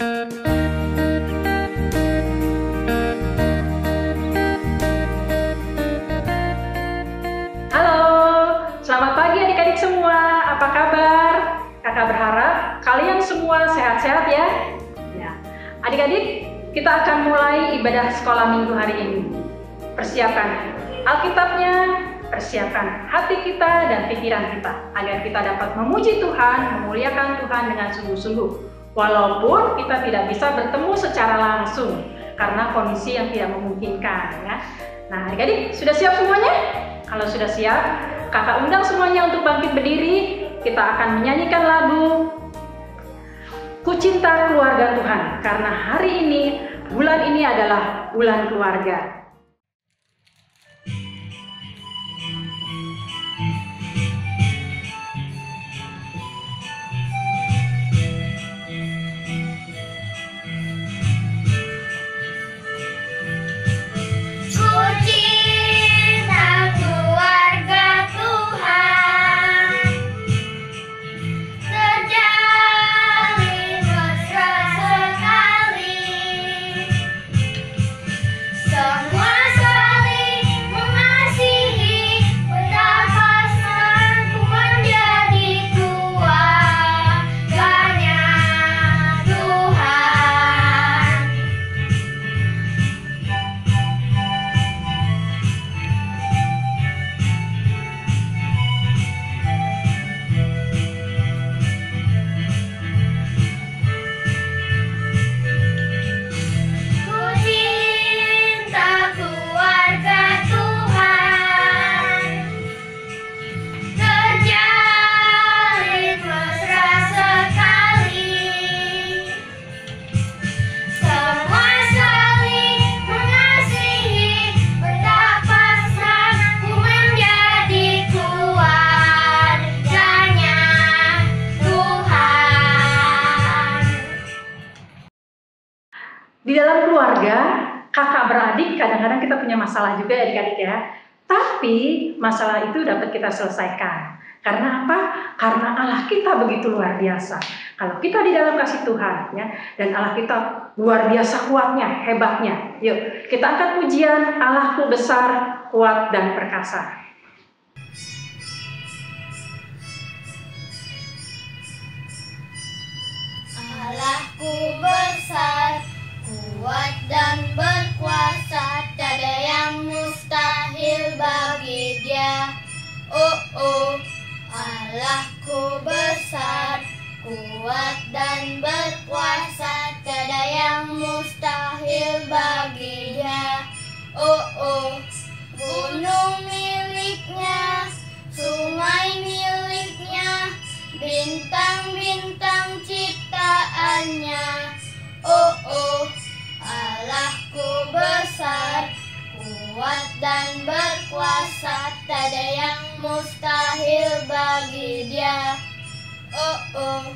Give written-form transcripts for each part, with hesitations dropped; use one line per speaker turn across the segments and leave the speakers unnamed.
Halo, selamat pagi adik-adik semua. Apa kabar? Kakak berharap kalian semua sehat-sehat ya. Adik-adik, kita akan mulai ibadah sekolah minggu hari ini. Persiapkan Alkitabnya, persiapkan hati kita dan pikiran kita, agar kita dapat memuji Tuhan, memuliakan Tuhan dengan sungguh-sungguh. Walaupun kita tidak bisa bertemu secara langsung, karena kondisi yang tidak memungkinkan ya. Nah adik-adik, sudah siap semuanya? Kalau sudah siap, kakak undang semuanya untuk bangkit berdiri. Kita akan menyanyikan lagu Ku Cinta Keluarga Tuhan, karena hari ini, bulan ini adalah bulan keluarga. Di dalam keluarga, kakak beradik kadang-kadang kita punya masalah juga ya adik-adik ya. Tapi masalah itu dapat kita selesaikan. Karena apa? Karena Allah kita begitu luar biasa. Kalau kita di dalam kasih Tuhan ya, dan Allah kita luar biasa kuatnya, hebatnya. Yuk, kita angkat pujian Allahku besar, kuat dan perkasa.
Allahku besar, kuat dan berkuasa, tak ada yang mustahil bagi Dia. Oh, Allahku besar, kuat dan berkuasa, tak ada yang mustahil bagi Dia. Oh, gunung miliknya, sungai miliknya, bintang-bintang ciptaannya. Oh, Allahku besar, kuat dan berkuasa, tak ada yang mustahil bagi Dia. Oh.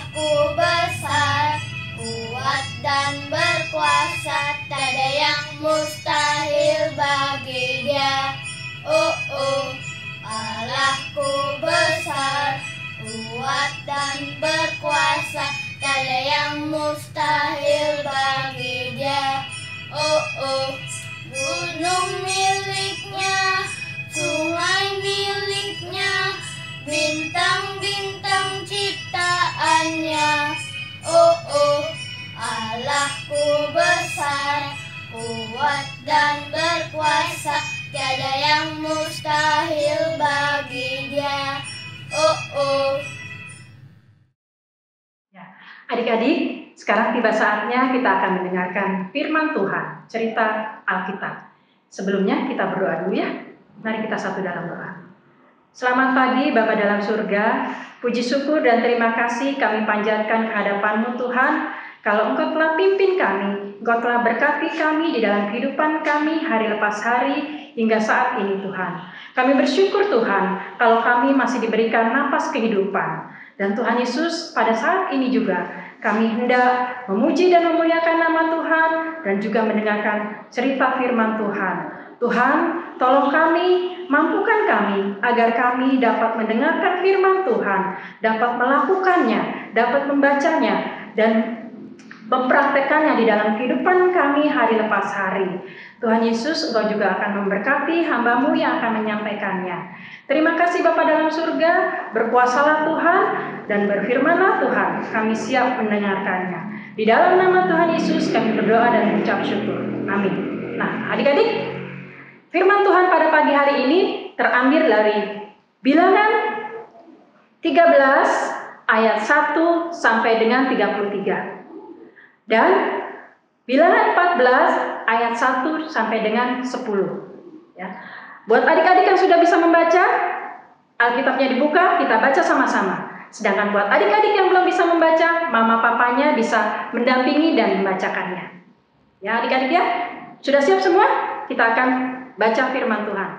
Allahku besar, kuat dan berkuasa, tak ada yang mustahil bagi Dia. Oh, Allahku besar, kuat dan berkuasa, tak ada yang mustahil bagi Dia. Oh, gunung miliknya, sungai miliknya, bintang-bintang ciptaannya. Oh, Allahku besar, kuat dan berkuasa, tiada yang mustahil bagi Dia. Oh.
Ya, adik-adik, sekarang tiba saatnya kita akan mendengarkan firman Tuhan, cerita Alkitab. Sebelumnya kita berdoa dulu ya. Mari kita satu dalam doa. Selamat pagi Bapa dalam surga, puji syukur dan terima kasih kami panjatkan kehadapan-Mu Tuhan. Kalau Engkau telah pimpin kami, Engkau telah berkati kami di dalam kehidupan kami hari lepas hari hingga saat ini Tuhan. Kami bersyukur Tuhan kalau kami masih diberikan napas kehidupan. Dan Tuhan Yesus pada saat ini juga Kami hendak memuji dan memuliakan nama Tuhan dan juga mendengarkan cerita firman Tuhan. Tuhan, tolong kami, mampukan kami agar kami dapat mendengarkan firman Tuhan, dapat melakukannya, dapat membacanya, dan mempraktekannya di dalam kehidupan kami hari lepas hari. Tuhan Yesus, Engkau juga akan memberkati hamba-Mu yang akan menyampaikannya. Terima kasih Bapa dalam surga, berkuasalah Tuhan dan berfirmanlah Tuhan, kami siap mendengarkannya. Di dalam nama Tuhan Yesus kami berdoa dan mengucap syukur. Amin. Nah, adik-adik, firman Tuhan pada pagi hari ini terambil dari Bilangan 13 ayat 1 sampai dengan 33. Dan Bilangan 14 ayat 1 sampai dengan 10. Ya. Buat adik-adik yang sudah bisa membaca, Alkitabnya dibuka, kita baca sama-sama. Sedangkan buat adik-adik yang belum bisa membaca, mama papanya bisa mendampingi dan membacakannya. Ya adik-adik ya, sudah siap semua? Kita akan baca firman Tuhan.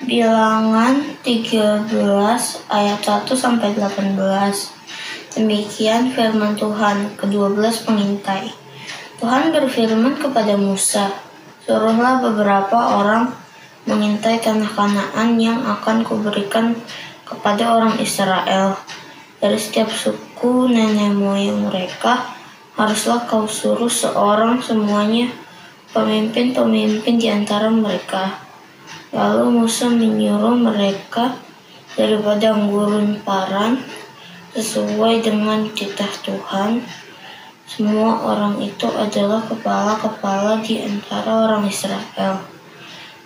Bilangan 13 ayat 1 sampai 18. Demikian firman Tuhan ke-12 pengintai. Tuhan berfirman kepada Musa, suruhlah beberapa orang mengintai tanah Kanaan yang akan kuberikan kepada orang Israel. Dari setiap suku nenek moyang mereka, haruslah kau suruh seorang semuanya pemimpin-pemimpin di antara mereka. Lalu Musa menyuruh mereka dari padang gurun Paran, sesuai dengan titah Tuhan. Semua orang itu adalah kepala-kepala di antara orang Israel.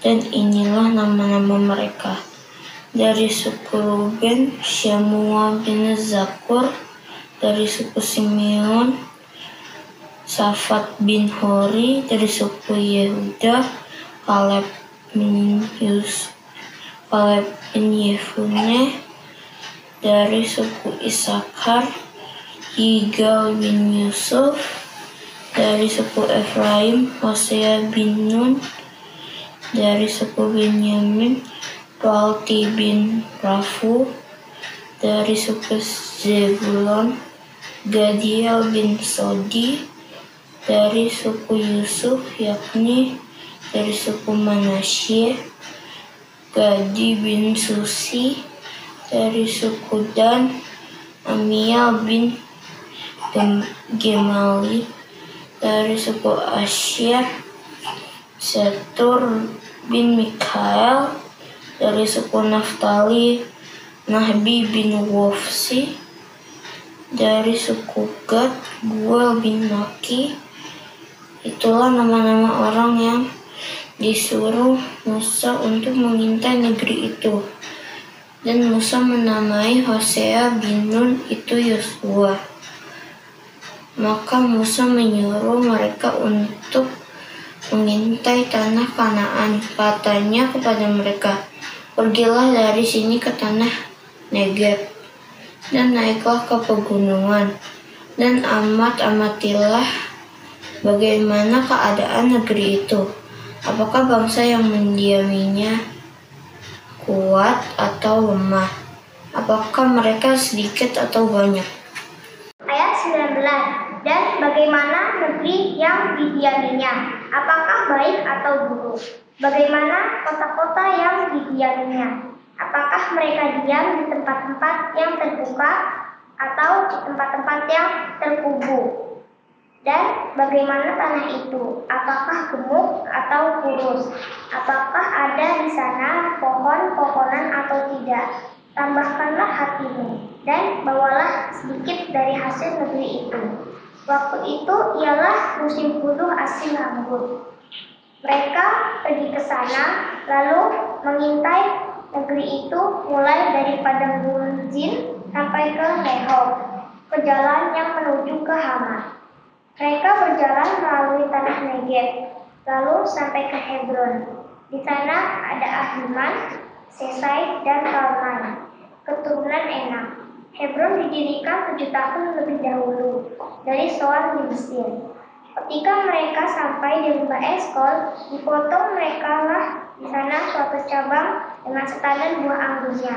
Dan inilah nama-nama mereka. Dari suku Ruben, Syamua bin Zakur. Dari suku Simeon, Safat bin Hori. Dari suku Yehuda, Kaleb bin Yefuneh. Dari suku Isakar, Yigal bin Yusuf. Dari suku Efraim, Hosea bin Nun. Dari suku Benyamin, Palti bin Rafu. Dari suku Zebulon, Gadiel bin Sodi. Dari suku Yusuf, yakni dari suku Manasye, Gadi bin Susi. Dari suku Dan, Amiel bin Gemali. Dari suku Asyer, Setur bin Mikael. Dari suku Naftali, Nahbi bin Wofsi. Dari suku Gad, Guel bin Maki. Itulah nama-nama orang yang disuruh Musa untuk mengintai negeri itu. Dan Musa menamai Hosea bin Nun itu Yosua. Maka Musa menyuruh mereka untuk mengintai tanah Kanaan. Katanya kepada mereka, pergilah dari sini ke tanah Negeb, dan naiklah ke pegunungan, dan amatilah bagaimana keadaan negeri itu. Apakah bangsa yang mendiaminya kuat atau lemah? Apakah mereka sedikit atau banyak?
Ayat 19. Dan bagaimana negeri yang didiaminya? Apakah baik atau buruk? Bagaimana kota-kota yang didiaminya? Apakah mereka diam di tempat-tempat yang terbuka atau di tempat-tempat yang terkubur? Dan bagaimana tanah itu? Apakah gemuk atau kurus? Apakah ada di sana pohon-pohonan atau tidak? Tambahkanlah hatimu dan bawalah sedikit dari hasil negeri itu. Waktu itu ialah musim buluh hasil anggur. Mereka pergi ke sana lalu mengintai negeri itu mulai dari padang gurun Zin sampai ke Rehob, ke jalan yang menuju ke Hamat. Mereka berjalan melalui tanah Negeb, lalu sampai ke Hebron. Di sana ada Ahiman, Sesai, dan Talmai, keturunan Enak. Hebron didirikan 7 tahun lebih dahulu dari Soan di Mesir. Ketika mereka sampai di lembah Eskol, dipotong mereka lah di sana suatu cabang dengan setandan buah anggurnya.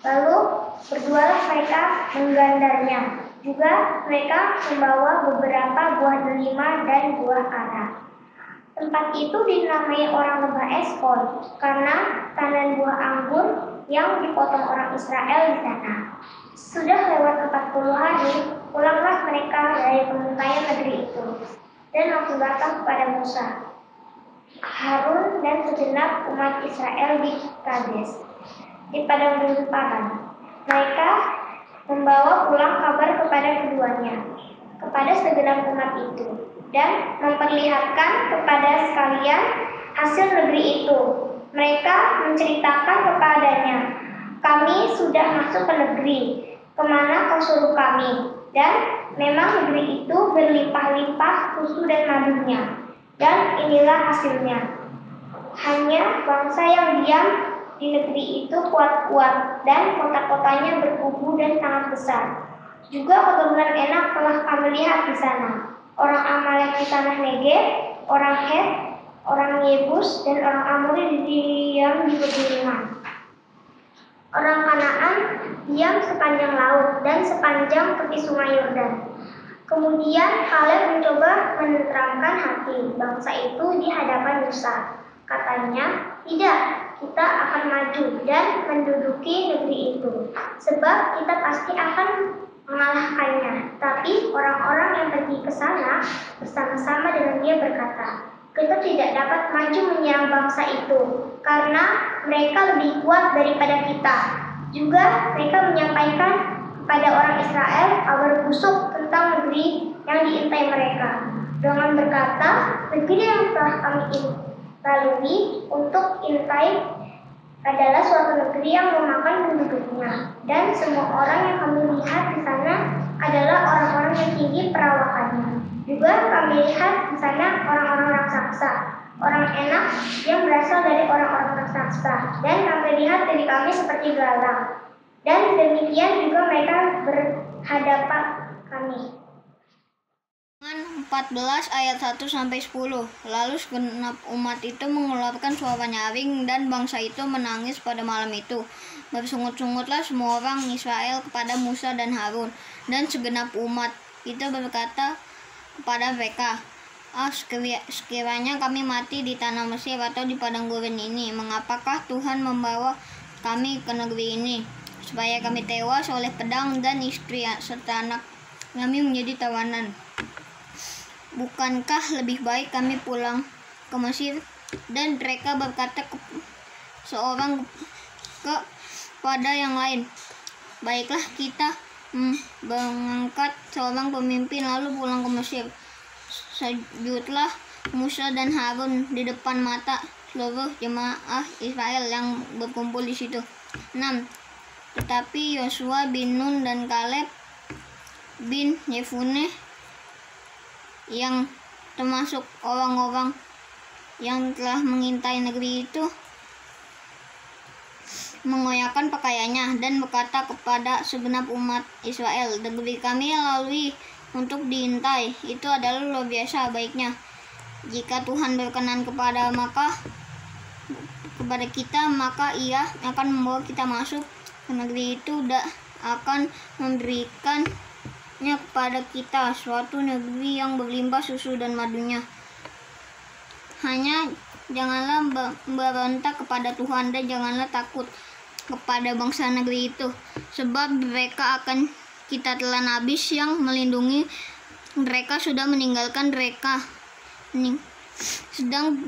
Lalu berdualah mereka menggandarnya. Juga mereka membawa beberapa buah delima dan buah ara. Tempat itu dinamai orang lembah Eskol karena tandan buah anggur yang dipotong orang Israel di sana. Sudah lewat 40 hari, pulanglah mereka dari pengintaian negeri itu dan langsung datang kepada Musa, Harun dan segenap umat Israel di Kades, di padang gurun Paran. Mereka membawa pulang kabar kepada keduanya, kepada segenap umat itu, dan memperlihatkan kepada sekalian hasil negeri itu. Mereka menceritakan kepadanya, kami sudah masuk ke negeri, kemana kau suruh kami, dan memang negeri itu berlimpah-limpah susu dan madunya, dan inilah hasilnya. Hanya bangsa yang diam di negeri itu kuat-kuat, dan kota-kotanya berkubu dan sangat besar. Juga keturunan Enak telah kami lihat di sana. Orang Amalek di tanah Negeb, orang Het, orang Yebus, dan orang Amori diam di pegunungan. Orang Kanaan diam sepanjang laut dan sepanjang tepi sungai Yordan. Kemudian Kaleb mencoba menenteramkan hati bangsa itu di hadapan Musa. Katanya, tidak, kita akan maju dan menduduki negeri itu, sebab kita pasti akan mengalahkannya. Tapi orang-orang yang pergi ke sana bersama-sama dengan dia berkata, kita tidak dapat maju menyerang bangsa itu, karena mereka lebih kuat daripada kita. Juga mereka menyampaikan kepada orang Israel kabar busuk tentang negeri yang diintai mereka, dengan berkata, negeri yang telah kami lalui untuk intai adalah suatu negeri yang memakan penduduknya, dan semua orang yang kami lihat di sana adalah orang-orang yang tinggi perawakannya. Juga kami lihat di sana orang-orang raksasa, orang Enak yang berasal dari orang-orang raksasa, dan kami lihat diri kami seperti belalang. Dan demikian juga mereka berhadapan kami.
14 ayat 1-10. Lalu segenap umat itu mengeluarkan suara nyaring dan bangsa itu menangis pada malam itu. Bersungut-sungutlah semua orang Israel kepada Musa dan Harun, dan segenap umat itu berkata kepada mereka, sekiranya kami mati di tanah Mesir atau di padang gurun ini, mengapakah Tuhan membawa kami ke negeri ini, supaya kami tewas oleh pedang dan istri serta anak kami menjadi tawanan? Bukankah lebih baik kami pulang ke Mesir? Dan mereka berkata seorang kepada yang lain, baiklah kita mengangkat seorang pemimpin lalu pulang ke Mesir. Sujudlah Musa dan Harun di depan mata seluruh jemaah Israel yang berkumpul di situ. 6. Tetapi Yosua bin Nun dan Kaleb bin Yefuneh yang termasuk orang-orang yang telah mengintai negeri itu mengoyakkan pakaiannya dan berkata kepada segenap umat Israel, negeri kami lalui untuk diintai itu adalah luar biasa baiknya. Jika Tuhan berkenan kepada kita, maka Ia akan membawa kita masuk ke negeri itu dan akan memberikannya kepada kita, suatu negeri yang berlimpah susu dan madunya. Hanya janganlah memberontak kepada Tuhan dan janganlah takut kepada bangsa negeri itu, sebab mereka akan kita telan habis yang melindungi mereka sudah meninggalkan mereka. Sedang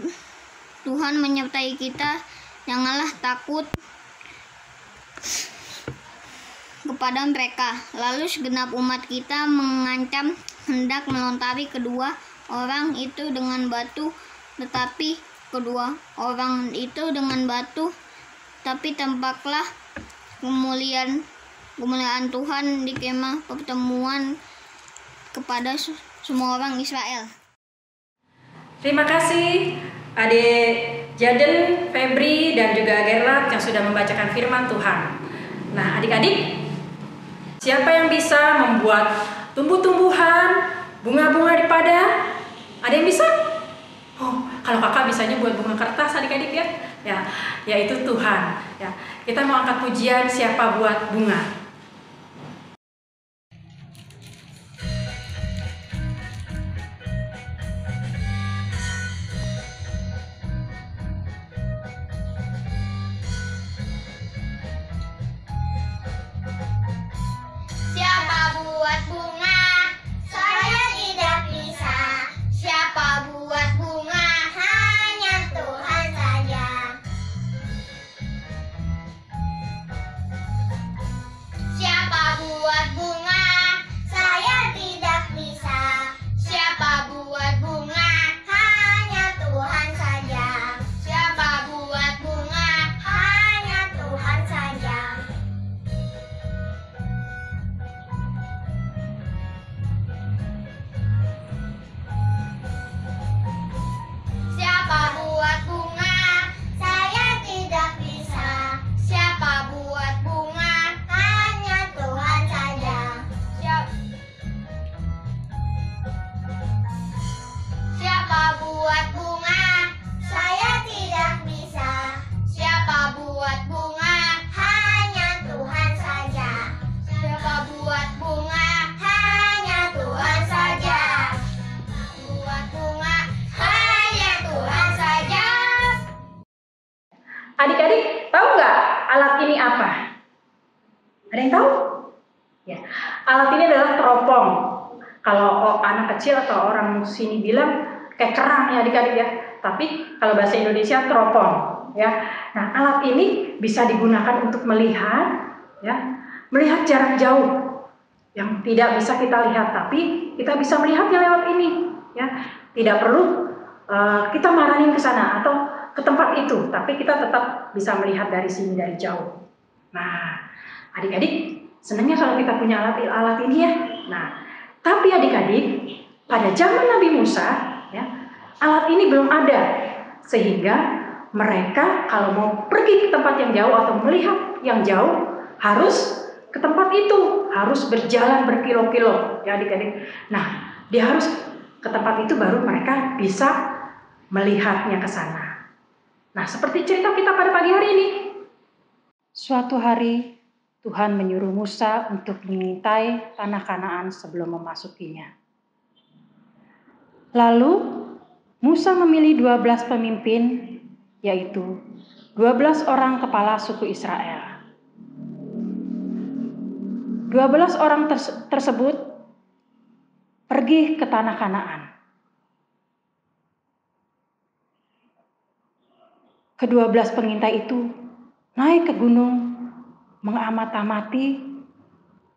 Tuhan menyertai kita, janganlah takut kepada mereka. Lalu segenap umat kita mengancam hendak melontari kedua orang itu dengan batu, tetapi tampaklah kemuliaan Tuhan di kemah pertemuan kepada semua orang Israel.
Terima kasih Adik Jaden, Febri, dan juga Gerlat yang sudah membacakan firman Tuhan. Nah, adik-adik, siapa yang bisa membuat tumbuh-tumbuhan, bunga-bunga di padang? Ada yang bisa? Oh, kalau kakak bisanya buat bunga kertas adik-adik ya. ya, yaitu Tuhan. Ya, kita mau angkat pujian siapa buat bunga.
Siapa buat bunga? Saya tidak bisa. Siapa buat bunga? Hanya Tuhan saja. Siapa buat bunga? Saya tidak bisa. Siapa buat bunga? Hanya Tuhan saja. Siapa buat bunga? Hanya Tuhan saja. Siapa buat bunga? Saya tidak bisa. Siapa buat bunga? Hanya Tuhan saja. Siapa buat bunga? Saya tidak bisa. Siapa buat bunga? Hanya Tuhan saja. Siapa buat bunga? Hanya Tuhan saja. Buat bunga hanya Tuhan saja.
Adik-adik, tahu nggak alat ini apa? Ada yang tahu? Ya, alat ini adalah teropong. Kalau anak kecil atau orang sini bilang kayak kerang ya adik-adik ya. Tapi kalau bahasa Indonesia teropong ya. Nah, alat ini bisa digunakan untuk melihat ya, melihat jarak jauh yang tidak bisa kita lihat, tapi kita bisa melihatnya lewat ini ya. Tidak perlu kita marahin ke sana atau ke tempat itu, tapi kita tetap bisa melihat dari sini dari jauh. Nah, adik-adik senangnya kalau kita punya alat ini ya. Nah, tapi adik-adik pada zaman Nabi Musa ya, alat ini belum ada, sehingga mereka kalau mau pergi ke tempat yang jauh atau melihat yang jauh harus ke tempat itu, harus berjalan berkilo-kilo ya adik-adik. Nah, dia harus ke tempat itu baru mereka bisa melihatnya ke sana. Nah, seperti cerita kita pada pagi hari ini. Suatu hari Tuhan menyuruh Musa untuk mengintai tanah Kanaan sebelum memasukinya. Lalu Musa memilih 12 pemimpin, yaitu 12 orang kepala suku Israel. 12 orang tersebut pergi ke tanah Kanaan. Ke-12 pengintai itu naik ke gunung, mengamati,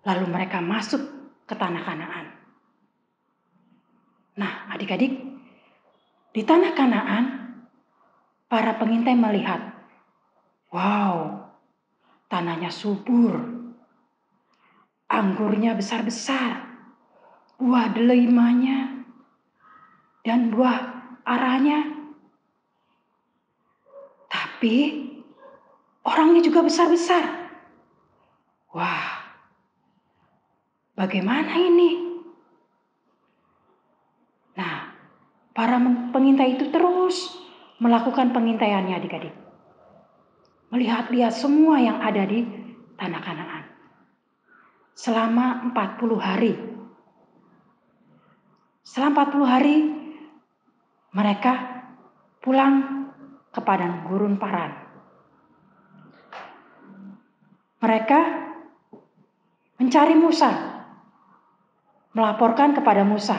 lalu mereka masuk ke tanah Kanaan. Nah, adik-adik, di tanah Kanaan, para pengintai melihat, wow, tanahnya subur, anggurnya besar-besar, buah delaimanya, dan buah aranya. Tapi orangnya juga besar-besar. Wah, bagaimana ini? Nah, para pengintai itu terus melakukan pengintaiannya adik-adik. Melihat-lihat semua yang ada di tanah Kanaan. Selama 40 hari. Selama 40 hari mereka pulang ke padang gurun Paran. Mereka mencari Musa, melaporkan kepada Musa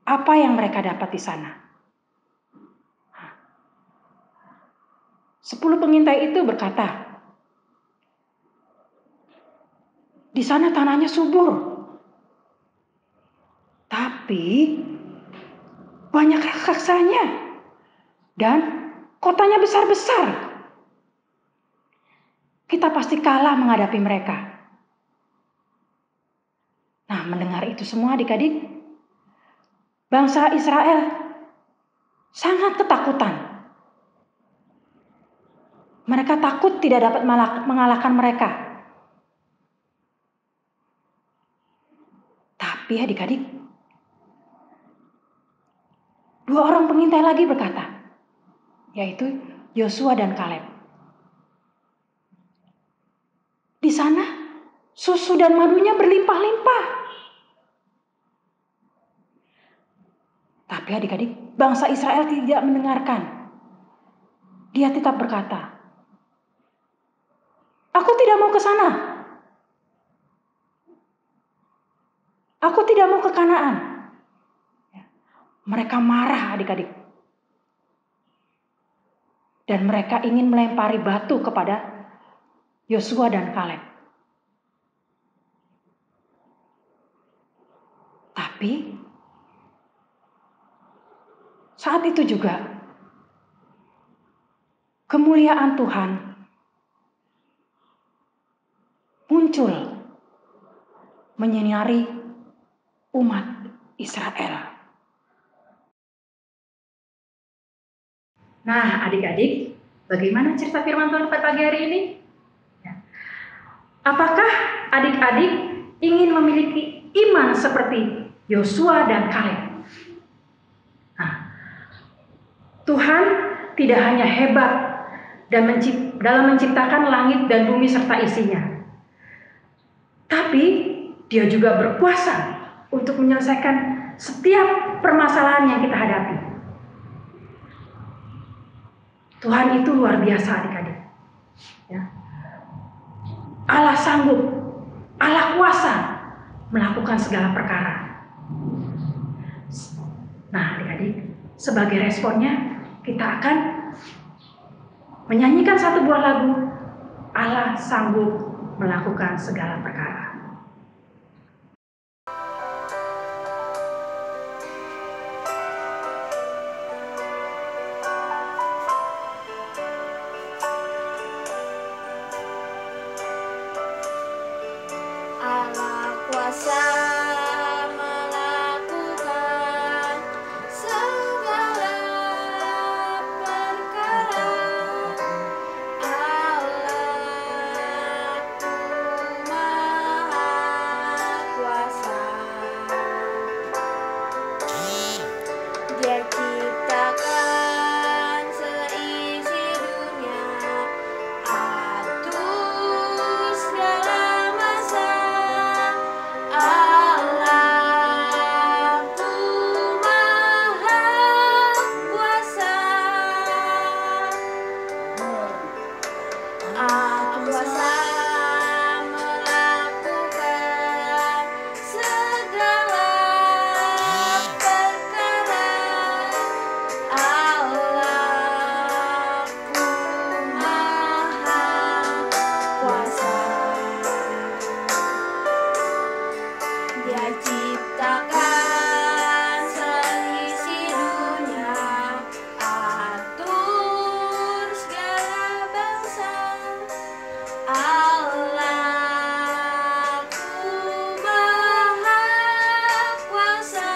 apa yang mereka dapat di sana. 10 pengintai itu berkata, di sana tanahnya subur, tapi banyak raksasanya dan kotanya besar-besar. Kita pasti kalah menghadapi mereka. Nah, mendengar itu semua adik-adik, bangsa Israel sangat ketakutan. Mereka takut tidak dapat mengalahkan mereka. Tapi adik-adik, 2 orang pengintai lagi berkata, yaitu Yosua dan Kaleb. Di sana susu dan madunya berlimpah-limpah. Tapi adik-adik, bangsa Israel tidak mendengarkan. Dia tetap berkata, "Aku tidak mau ke sana. Aku tidak mau ke Kanaan." Mereka marah adik-adik. Dan mereka ingin melempari batu kepada Yosua dan Kaleb. Tapi saat itu juga kemuliaan Tuhan muncul menyinari umat Israel. Nah, adik-adik, bagaimana cerita firman Tuhan pada pagi hari ini? Apakah adik-adik ingin memiliki iman seperti Yosua dan Kaleb? Nah, Tuhan tidak hanya hebat dalam menciptakan langit dan bumi serta isinya, tapi Dia juga berkuasa untuk menyelesaikan setiap permasalahan yang kita hadapi. Tuhan itu luar biasa adik-adik. Ya. Allah sanggup, Allah kuasa melakukan segala perkara. Nah adik-adik, sebagai responnya kita akan menyanyikan satu buah lagu, Allah sanggup melakukan segala perkara.
Allah kuasa melakukan segala perkara. Allahku maha kuasa. Dia ciptakan seisi dunia, atur segala masa. Allahku maha kuasa. Allah kuasa melakukan segala perkara. Allahku maha kuasa. Dia ciptakan seisi dunia, atur segala bangsa. Allahku maha kuasa.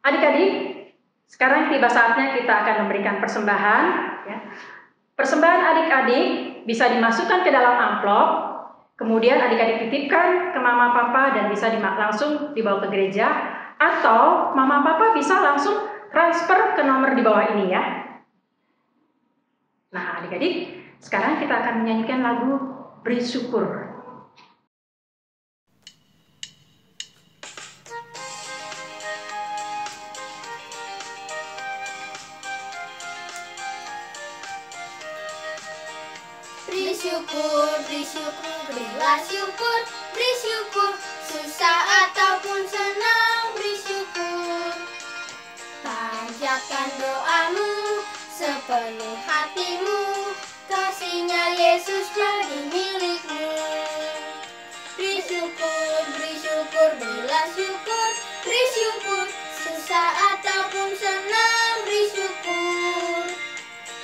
Adik-adik, sekarang tiba saatnya kita akan memberikan persembahan. Ya. Persembahan adik-adik bisa dimasukkan ke dalam amplop, kemudian adik-adik titipkan ke mama papa dan bisa langsung dibawa ke gereja, atau mama papa bisa langsung transfer ke nomor di bawah ini ya. Nah adik-adik, sekarang kita akan menyanyikan lagu Beri Syukur.
Beri syukur, berilah syukur, beri syukur, susah ataupun senang, beri syukur. Panjatkan doamu sepenuh hatimu, kasih-Nya Yesus jadi milikmu. Beri syukur, berilah syukur, beri syukur, susah ataupun senang, beri syukur.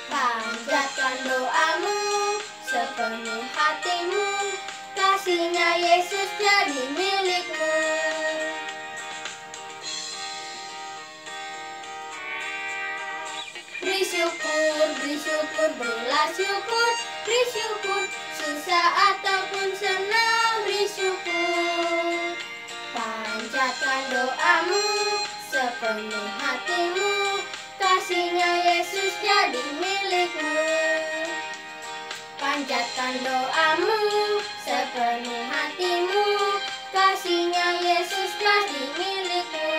Panjatkan doamu sepenuh hatimu, kasih-Nya Yesus jadi milikmu. Beri syukur, berilah syukur, beri syukur, susah ataupun senang, beri syukur. Panjatkan doamu sepenuh
sepenuh hatimu, kasihnya Yesus jadi milikmu. Panjatkan doamu sepenuh hatimu, kasihnya Yesus jadi milikmu.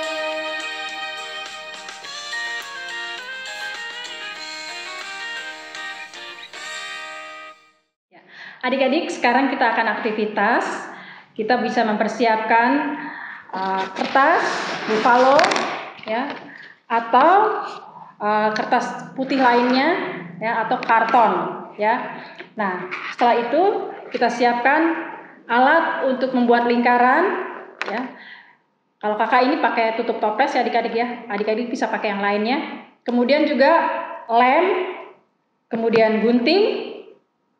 Adik-adik, sekarang kita akan aktivitas. Kita bisa mempersiapkan kertas buffalo, ya, atau kertas putih lainnya, ya, atau karton, ya. Nah, setelah itu kita siapkan alat untuk membuat lingkaran, ya. Kalau kakak ini pakai tutup toples ya adik-adik ya. Adik-adik bisa pakai yang lainnya. Kemudian juga lem, kemudian gunting.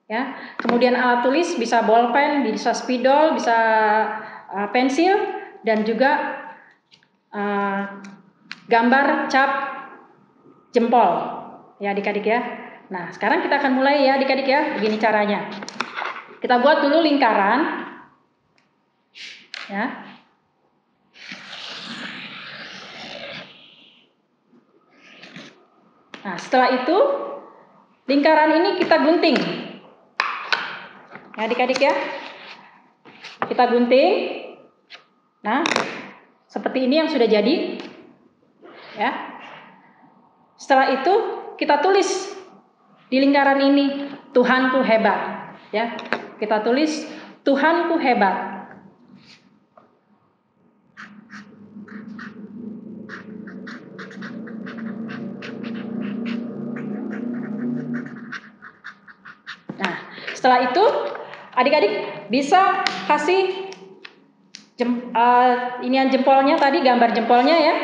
Ya, kemudian alat tulis bisa bolpen, bisa spidol, bisa pensil, dan juga gambar cap jempol, ya adik-adik ya. Nah, sekarang kita akan mulai ya adik-adik ya. Begini caranya. Kita buat dulu lingkaran, ya. Nah, setelah itu lingkaran ini kita gunting. Ya adik-adik ya, kita gunting. Nah, seperti ini yang sudah jadi, ya. Setelah itu kita tulis di lingkaran ini, Tuhanku hebat, ya. Kita tulis Tuhanku hebat. Nah, setelah itu adik-adik bisa kasih inian jempolnya tadi, gambar jempolnya ya.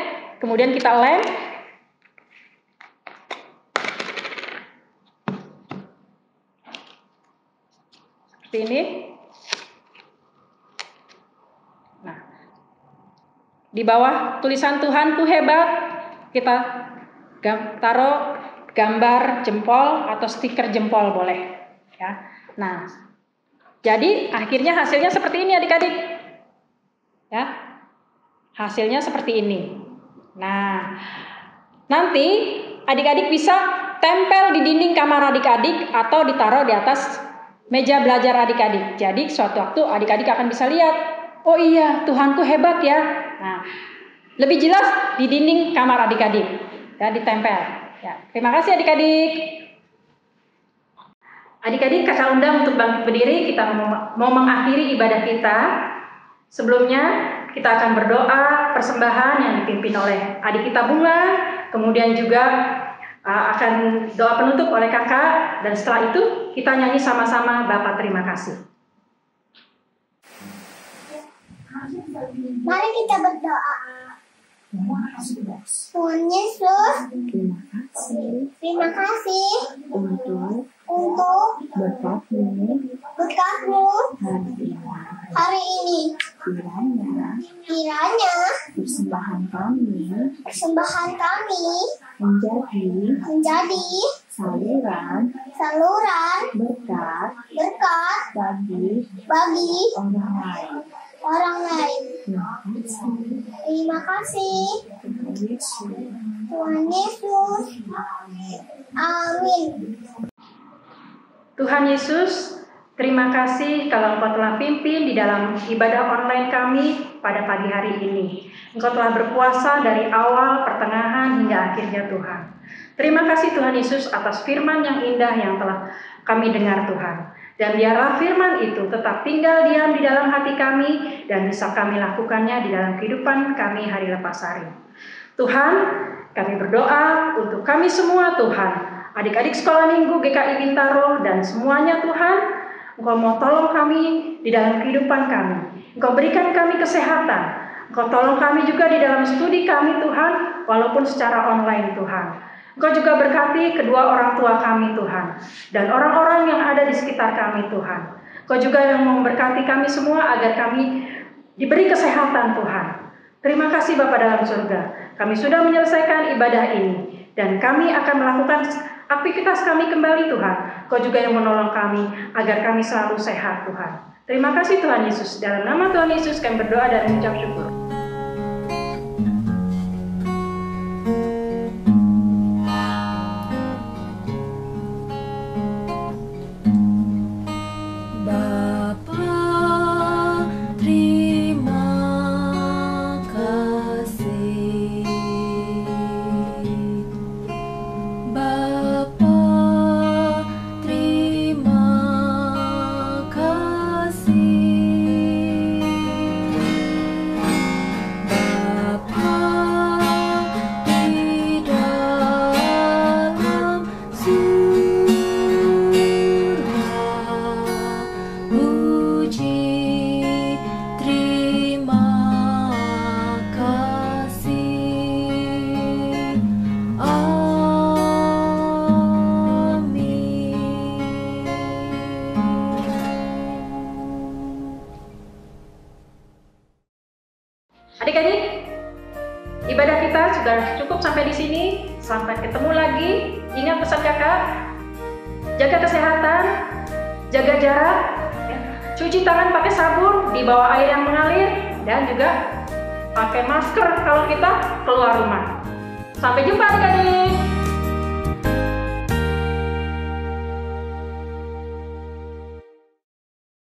Kemudian kita lem. Seperti ini. Nah, di bawah tulisan Tuhanku hebat, kita taruh gambar jempol atau stiker jempol boleh. Ya. Nah, jadi akhirnya hasilnya seperti ini adik-adik. Ya. Hasilnya seperti ini. Nah, nanti adik-adik bisa tempel di dinding kamar adik-adik atau ditaruh di atas meja belajar adik-adik. Jadi suatu waktu adik-adik akan bisa lihat, oh iya, Tuhanku hebat ya. Nah, lebih jelas di dinding kamar adik-adik. Ya, ditempel. Ya. Terima kasih adik-adik. Adik-adik, kakak undang untuk bangkit berdiri. Kita mau mengakhiri ibadah kita. Sebelumnya kita akan berdoa persembahan yang dipimpin oleh adik kita Bunga. Kemudian juga akan doa penutup oleh kakak. Dan setelah itu kita nyanyi sama-sama Bapa terima kasih.
Mari kita berdoa. Tuhan Yesus, terima kasih untuk berkat-Mu hari ini. Kiranya persembahan kami menjadi saluran berkat bagi orang lain. Terima kasih Tuhan Yesus. Amin.
Tuhan Yesus, terima kasih kalau Engkau telah pimpin di dalam ibadah online kami pada pagi hari ini. Engkau telah berkuasa dari awal, pertengahan, hingga akhirnya Tuhan. Terima kasih Tuhan Yesus atas firman yang indah yang telah kami dengar Tuhan. Dan biarlah firman itu tetap tinggal diam di dalam hati kami dan bisa kami lakukannya di dalam kehidupan kami hari lepas hari. Tuhan, kami berdoa untuk kami semua Tuhan, adik-adik sekolah minggu GKI Bintaro dan semuanya Tuhan, Engkau mau tolong kami di dalam kehidupan kami. Engkau berikan kami kesehatan. Engkau tolong kami juga di dalam studi kami Tuhan, walaupun secara online Tuhan. Engkau juga berkati kedua orang tua kami Tuhan, dan orang-orang yang ada di sekitar kami Tuhan. Engkau juga yang memberkati kami semua agar kami diberi kesehatan Tuhan. Terima kasih Bapa dalam surga. Kami sudah menyelesaikan ibadah ini, dan kami akan melakukan aktivitas kami kembali Tuhan. Engkau juga yang menolong kami agar kami selalu sehat Tuhan. Terima kasih Tuhan Yesus. Dalam nama Tuhan Yesus kami berdoa dan mengucap syukur. sudah cukup sampai di sini. Sampai ketemu lagi. Ingat pesan kakak, jaga kesehatan, jaga jarak, ya. Cuci tangan pakai sabun di bawah air yang mengalir, dan juga pakai masker kalau kita keluar rumah. Sampai jumpa adik-adik.